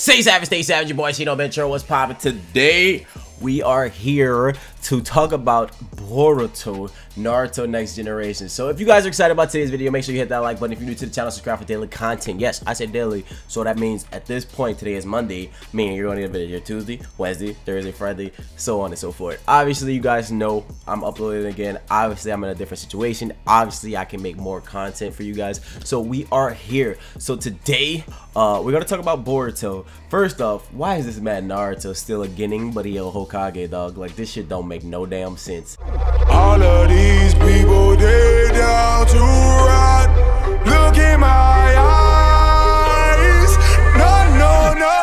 Stay savage, your boy ShinoBeenTrill. What's poppin'? Today we are here to talk about Boruto, Naruto Next Generation. So if you guys are excited about today's video, make sure you hit that like button. If you're new to the channel, subscribe for daily content. Yes, I said daily, so that means at this point, today is Monday, meaning you're gonna get a video Tuesday, Wednesday, Thursday, Friday, so on and so forth. Obviously, you guys know I'm uploading again. Obviously, I'm in a different situation. Obviously, I can make more content for you guys. So we are here. So today, we're gonna talk about Boruto. First off, why is this man Naruto still a Genin, but he a Hokage, dog? Like, this shit don't make no damn sense. All of these people, they down to ride. Look in my eyes. No, no, no.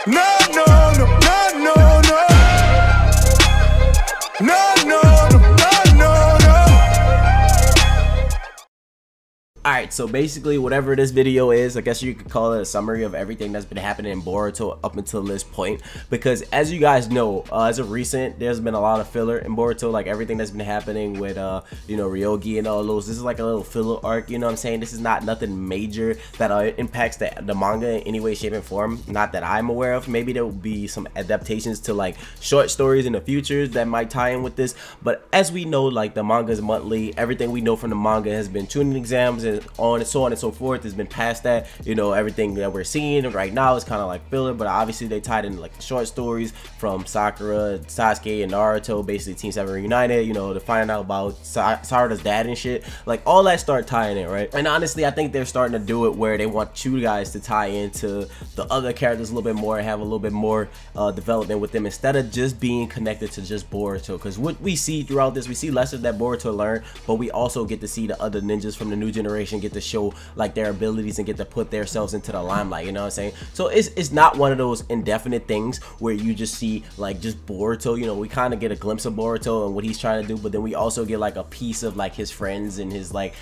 No, no, no, no, no, no. No, no, no, no, no, no. Alright, so basically whatever this video is, I guess you could call it a summary of everything that's been happening in Boruto up until this point. Because as you guys know, as of recent, there's been a lot of filler in Boruto. Like everything that's been happening with, you know, Ryogi and all those. This is like a little filler arc, you know what I'm saying? This is not nothing major that impacts the manga in any way, shape, and form. Not that I'm aware of. Maybe there will be some adaptations to like short stories in the future that might tie in with this. But as we know, like the manga is monthly. Everything we know from the manga has been tuning exams and on and so on and so forth. Has been past that, you know. Everything that we're seeing right now is kind of like filler, but obviously they tied in like the short stories from Sakura, Sasuke, and Naruto, basically Team 7 reunited, you know, to find out about Sarada's dad and shit. Like all that start tying in, right? And honestly, I think they're starting to do it where they want you guys to tie into the other characters a little bit more and have a little bit more development with them instead of just being connected to just Boruto. Because what we see throughout this, we see lessons that Boruto learned, but we also get to see the other ninjas from the new generation get to show like their abilities and get to put themselves into the limelight, you know what I'm saying? So it's not one of those indefinite things where you just see like just Boruto. You know, we kind of get a glimpse of Boruto and what he's trying to do, but then we also get like a piece of like his friends and his like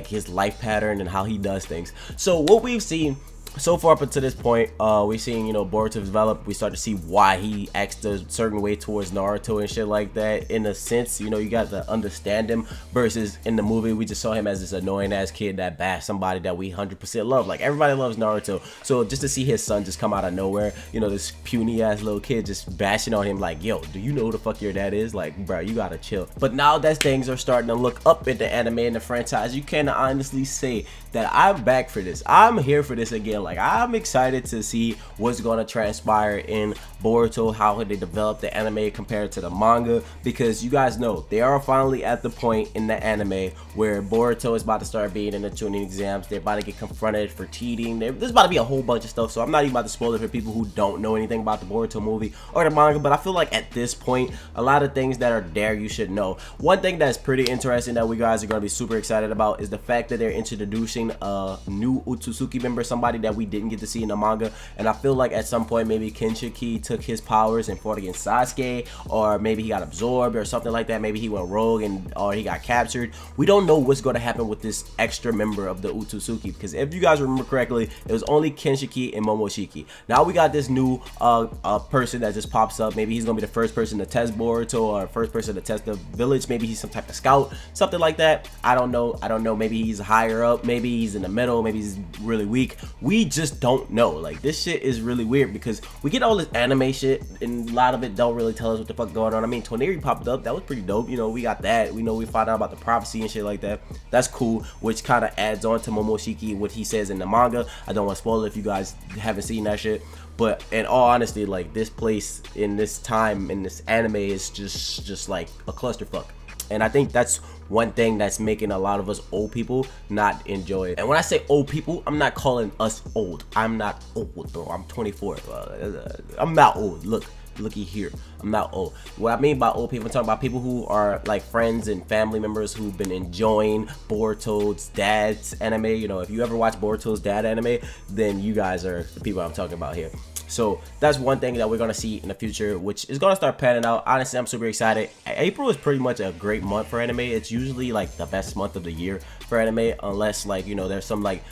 his life pattern and how he does things. So what we've seen so far up until this point, we've seen, you know, Boruto develop. We start to see why he acts a certain way towards Naruto and shit like that. In a sense, you know, you got to understand him versus in the movie, we just saw him as this annoying ass kid that bashed somebody that we 100% love. Like everybody loves Naruto. So just to see his son just come out of nowhere, you know, this puny ass little kid just bashing on him like, yo, do you know who the fuck your dad is? Like, bro, you gotta chill. But now that things are starting to look up in the anime and the franchise, you can honestly say that I'm back for this. I'm here for this again. Like, I'm excited to see what's going to transpire in Boruto, how they develop the anime compared to the manga, because you guys know they are finally at the point in the anime where Boruto is about to start being in the tuning exams. They're about to get confronted for cheating. There's about to be a whole bunch of stuff, so I'm not even about to spoil it for people who don't know anything about the Boruto movie or the manga, but I feel like at this point, a lot of things that are there you should know. One thing that's pretty interesting that we guys are going to be super excited about is the fact that they're introducing a new Otsutsuki member, somebody that we didn't get to see in the manga. And I feel like at some point maybe Kinshiki took his powers and fought against Sasuke, or maybe he got absorbed or something like that. Maybe he went rogue and or he got captured. We don't know what's going to happen with this extra member of the Otsutsuki, because if you guys remember correctly, it was only Kinshiki and Momoshiki. Now we got this new person that just pops up. Maybe he's gonna be the first person to test Boruto or first person to test the village. Maybe he's some type of scout, something like that. I don't know. Maybe he's higher up, maybe he's in the middle, maybe he's really weak. We just don't know. Like, this shit is really weird because we get all this anime shit and a lot of it don't really tell us what the fuck going on. I mean, Toneri popped up, that was pretty dope. You know, we got that. We know we found out about the prophecy and shit like that. That's cool, which kind of adds on to Momoshiki, what he says in the manga. I don't want to spoil it if you guys haven't seen that shit. But in all honesty, like, this place in this time in this anime is just like a clusterfuck. And I think that's one thing that's making a lot of us old people not enjoy it. And when I say old people, I'm not calling us old. I'm not old, though. I'm 24. I'm not old. Looky here. I'm not old. What I mean by old people, I'm talking about people who are like friends and family members who've been enjoying Boruto's dad's anime. You know, if you ever watch Boruto's dad anime, then you guys are the people I'm talking about here. So that's one thing that we're going to see in the future, which is going to start panning out. Honestly, I'm super excited. April is pretty much a great month for anime. It's usually like the best month of the year for anime, unless like, you know, there's some like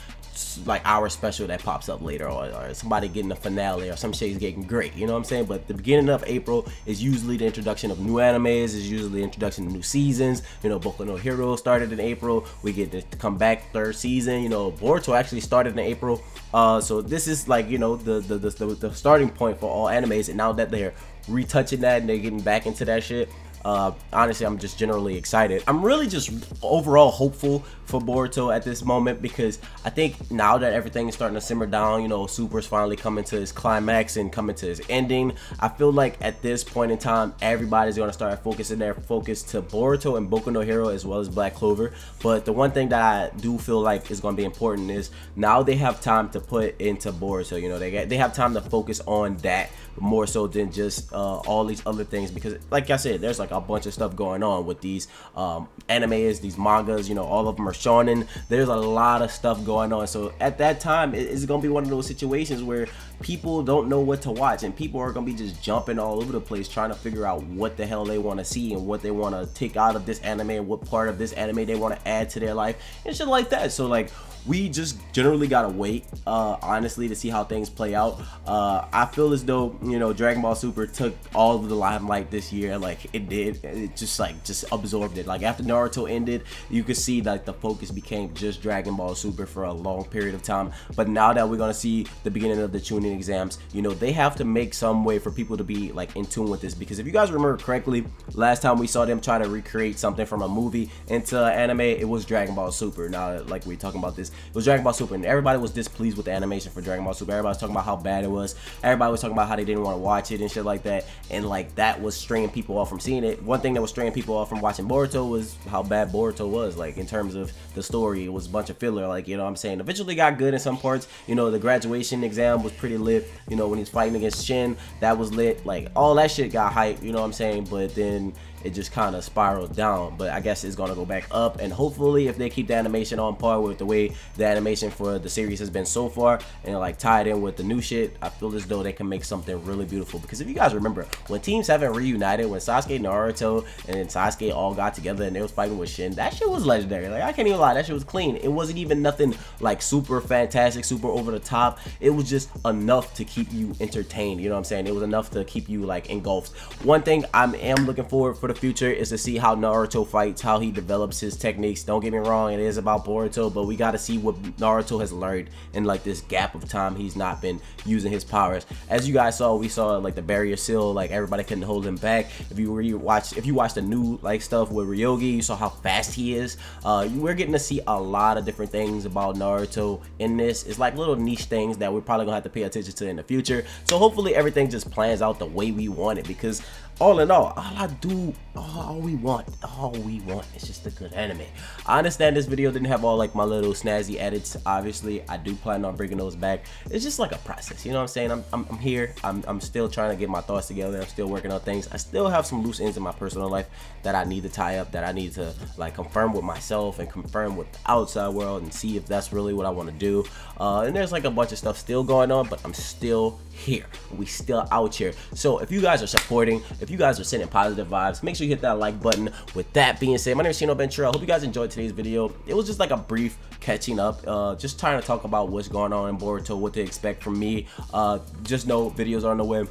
like hour special that pops up later, or somebody getting a finale, or some shit's getting great, you know what I'm saying? But the beginning of April is usually the introduction of new animes, is usually the introduction of new seasons. You know, Boku no Hero started in April, we get to come back 3rd season. You know, Boruto actually started in April, so this is like, you know, the starting point for all animes. And now that they're retouching that and they're getting back into that shit, honestly, I'm just generally excited. I'm really just overall hopeful for Boruto at this moment, because I think now that everything is starting to simmer down, you know, Super's finally coming to his climax and coming to his ending, I feel like at this point in time, everybody's going to start focusing their focus to Boruto and Boku no Hero, as well as Black Clover. But the one thing that I do feel like is going to be important is now they have time to put into Boruto. You know, they have time to focus on that more so than just all these other things, because like I said, there's like a bunch of stuff going on with these animes, these mangas. You know, all of them are shonen. There's a lot of stuff going on, so at that time it's gonna be one of those situations where people don't know what to watch, and people are gonna be just jumping all over the place trying to figure out what the hell they want to see and what they want to take out of this anime and what part of this anime they want to add to their life and shit like that. So like, we just generally gotta wait, honestly, to see how things play out. I feel as though, you know, Dragon Ball Super took all of the limelight this year. Like, it did. It just absorbed it. Like, after Naruto ended, you could see that the focus became just Dragon Ball Super for a long period of time. But now that we're gonna see the beginning of the Chunin exams, you know, they have to make some way for people to be like in tune with this, because if you guys remember correctly, last time we saw them try to recreate something from a movie into anime, it was Dragon Ball Super. Now, like, we're talking about this, it was Dragon Ball Super, and everybody was displeased with the animation for Dragon Ball Super. Everybody was talking about how bad it was. Everybody was talking about how they didn't want to watch it and shit like that, and like that was straying people off from seeing it. One thing that was straying people off from watching Boruto was how bad Boruto was, like in terms of the story. It was a bunch of filler, like, you know what I'm saying. Eventually got good in some parts. You know, the graduation exam was pretty lit. You know, when he's fighting against Shin, that was lit. Like, all that shit got hype, you know what I'm saying. But then it just kind of spiraled down. But I guess it's gonna go back up, and hopefully if they keep the animation on par with the way the animation for the series has been so far, and like tied in with the new shit, I feel as though they can make something really beautiful. Because if you guys remember, when Team 7 reunited, when Sasuke, Naruto, and then Sasuke all got together and they was fighting with Shin, that shit was legendary. Like, I can't even lie, that shit was clean. It wasn't even nothing like super fantastic, super over the top. It was just enough to keep you entertained, you know what I'm saying. It was enough to keep you like engulfed. One thing I am looking forward for the future is to see how Naruto fights, how he develops his techniques. Don't get me wrong, it is about Boruto, but we got to see what Naruto has learned in like this gap of time he's not been using his powers. As you guys saw, we saw like the barrier seal, like everybody couldn't hold him back. If you watch the new like stuff with Ryogi, you saw how fast he is. We're getting to see a lot of different things about Naruto in this. It's like little niche things that we're probably gonna have to pay attention to in the future. So hopefully everything just plans out the way we want it, because all in all we want is just a good anime. I understand this video didn't have all like my little snazzy edits. Obviously I do plan on bringing those back. It's just like a process, you know what I'm saying. I'm here, I'm still trying to get my thoughts together. I'm still working on things. I still have some loose ends in my personal life that I need to tie up, that I need to like confirm with myself and confirm with the outside world, and see if that's really what I want to do. And there's like a bunch of stuff still going on, but I'm still here. We still out here. So if you guys are supporting, if you guys are sending positive vibes, make sure you hit that like button. With that being said, my name is ShinoBeenTrill. I hope you guys enjoyed today's video. It was just like a brief catching up, just trying to talk about what's going on in Boruto, what to expect from me. Just know videos are on the way.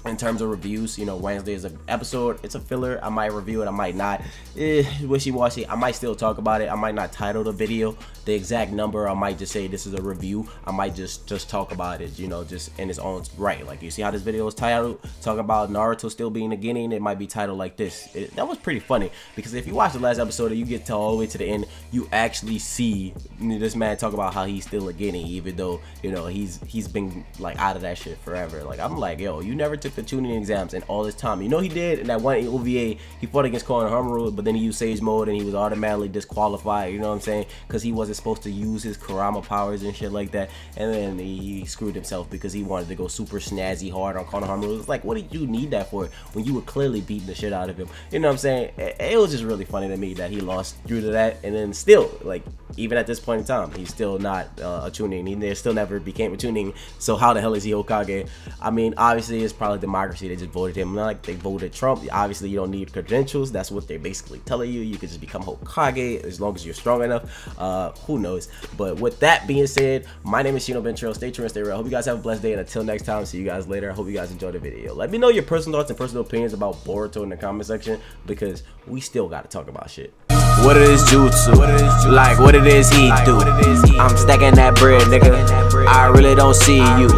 In terms of reviews, you know, Wednesday is an episode. It's a filler. I might review it, I might not. Wishy-washy. I might still talk about it. I might not title the video the exact number. I might just say this is a review. I might just talk about it, you know, just in its own right. Like, you see how this video is titled, talking about Naruto still being a Genin. It might be titled like this. That was pretty funny, because if you watch the last episode and you get to all the way to the end, you actually see this man talk about how he's still a Genin, even though, you know, he's been like out of that shit forever. Like, I'm like, yo, you never took the Chunin exams in all this time. You know, he did in that one OVA. He fought against Konohamaru, but then he used Sage Mode and he was automatically disqualified, you know what I'm saying, because he wasn't supposed to use his Kurama powers and shit like that. And then he screwed himself because he wanted to go super snazzy hard on Konohamaru. It's like, what did you need that for when you were clearly beating the shit out of him? You know what I'm saying? It was just really funny to me that he lost due to that. And then still, like, even at this point in time, he's still not a Chunin. He still never became a Chunin. So how the hell is he Hokage? I mean, obviously it's probably democracy. They just voted him. Not like they voted Trump. Obviously you don't need credentials. That's what they're basically telling you. You can just become Hokage as long as you're strong enough. Who knows? But with that being said, my name is ShinoBeenTrill. Stay true and stay real. I hope you guys have a blessed day, and until next time, see you guys later. I hope you guys enjoyed the video. Let me know your personal thoughts and personal opinions about Boruto in the comment section, because we still got to talk about shit. What it is jutsu, like what it is he do. I'm stacking that bread, nigga. I really don't see you.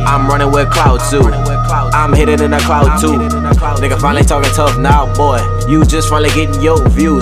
I'm running with cloud too. I'm hitting in the cloud too. Nigga finally talking tough now, boy. You just finally getting your views.